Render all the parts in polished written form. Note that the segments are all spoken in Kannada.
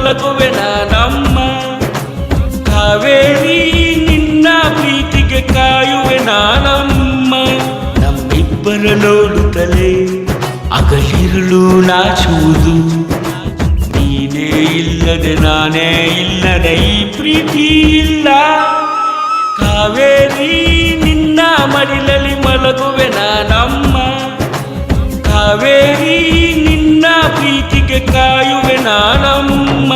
ಮಲಗುವೆ ನಾನಮ್ಮ. ಕಾವೇರಿ ನಿನ್ನ ಪ್ರೀತಿಗೆ ಕಾಯುವೆ ನಾನಮ್ಮ. ನಮ್ಮಿಬ್ಬರ ನೋಡುತ್ತಲೇ ಅಗಲಿರುಳು ನಾಚುವುದು. ನೀನೇ ಇಲ್ಲದೆ ನಾನೇ ಇಲ್ಲದೆ ಈ ಪ್ರೀತಿ ಇಲ್ಲ. ಕಾವೇರಿ ನಿನ್ನ ಮಡಿಲಲ್ಲಿ ಮಲಗುವೆ ನಾನಮ್ಮ. ಕಾವೇರಿ ನಿನ್ನ ಪ್ರೀತಿಗೆ ಕಾಯುವೆ ನಾನಮ್ಮ.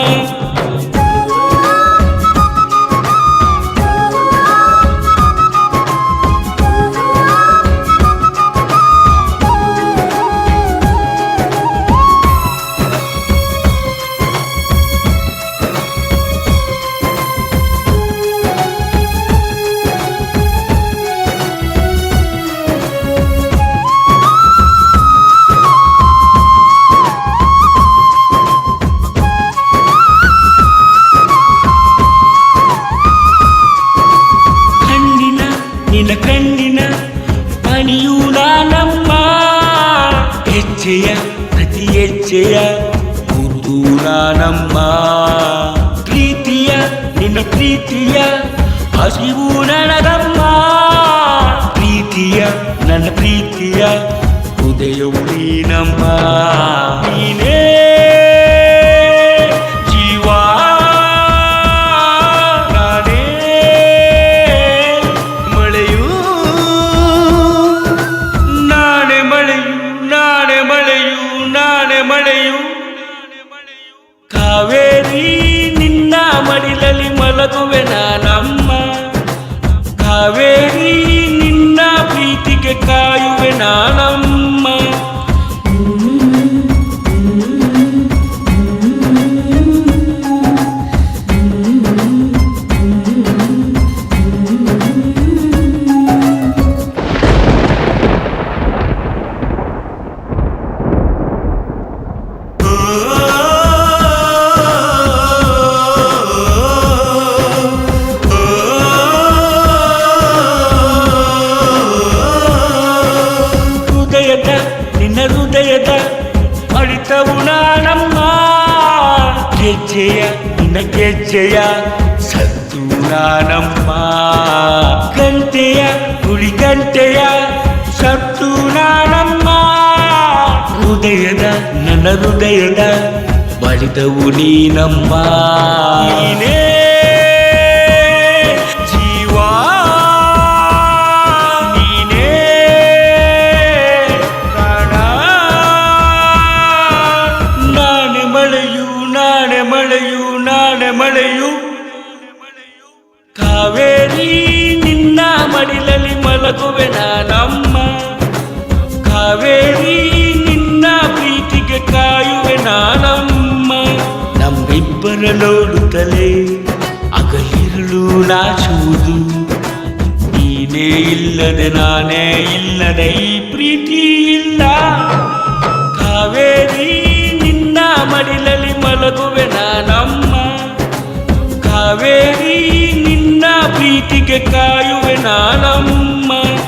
ನಿನ್ನ ಕಣ್ಣಿನ ಮಣಿಯು ನಾನಮ್ಮ. ಹೆಜ್ಜೆಯ ಪ್ರತಿ ಹೆಜ್ಜೆಯ ಗುರುತು ನಾನಮ್ಮ. ಪ್ರೀತಿಯ ನಿನ್ನ ಪ್ರೀತಿಯ ಹಸಿವು ನನಗಮ್ಮ. ಪ್ರೀತಿಯ ನನ್ನ ಪ್ರೀತಿಯ ಹೃದಯವು ನೀನಮ್ಮ. ನೀನೇ ಮಳೆಯು. ಕಾವೇರಿ ನಿನ್ನ ಮಡಿಲಲ್ಲಿ ಮಲಗುವೆ ನಾನಮ್ಮ. ಕಾವೇರಿ ನಿನ್ನ ಪ್ರೀತಿಗೆ ಕಾಯುವೆ ನಾನಮ್ಮ. ನಿನ್ನ ಹೃದಯದ ಮಡಿತವು ನಾನಮ್ಮ. ಗೆಜ್ಜೆಯ ನಿನ್ನ ಗೆಜ್ಜೆಯ ಸತ್ತು ನಾನಮ್ಮ. ಗಂಟೆಯ ಗುಳಿ ಗಂಟೆಯ ಸತ್ತು ನಾನಮ್ಮ. ಹೃದಯದ ನನ್ನ ಹೃದಯದ ಬಡಿತವು ನೀನಮ್ಮ. ನೀನೇ ಮಳೆಯು. ಕಾವೇರಿ ನಿನ್ನ ಮಡಿಲಲ್ಲಿ ಮಲಗುವೆ ನಾನಮ್ಮ. ಕಾವೇರಿ ನಿನ್ನ ಪ್ರೀತಿಗೆ ಕಾಯುವೆ ನಾನಮ್ಮ. ನಮ್ಮಿಬ್ಬರ ನೋಡುತ್ತಲೇ ಅಗಲಿರುಳು ನಾಚುವುದು. ನೀನೇ ಇಲ್ಲದೆ ನಾನೇ ಇಲ್ಲದೆ ಈ ಪ್ರೀತಿ ಇಲ್ಲ. ಕಾವೇರಿ ನಿನ್ನ ಮಡಿಲಲ್ಲಿ ಮಲಗುವೆ ನಾನಮ್ಮ. ಕಾವೇರಿ ನಿನ್ನ ಪ್ರೀತಿಗೆ ಕಾಯುವೆ ನಾನಮ್ಮ.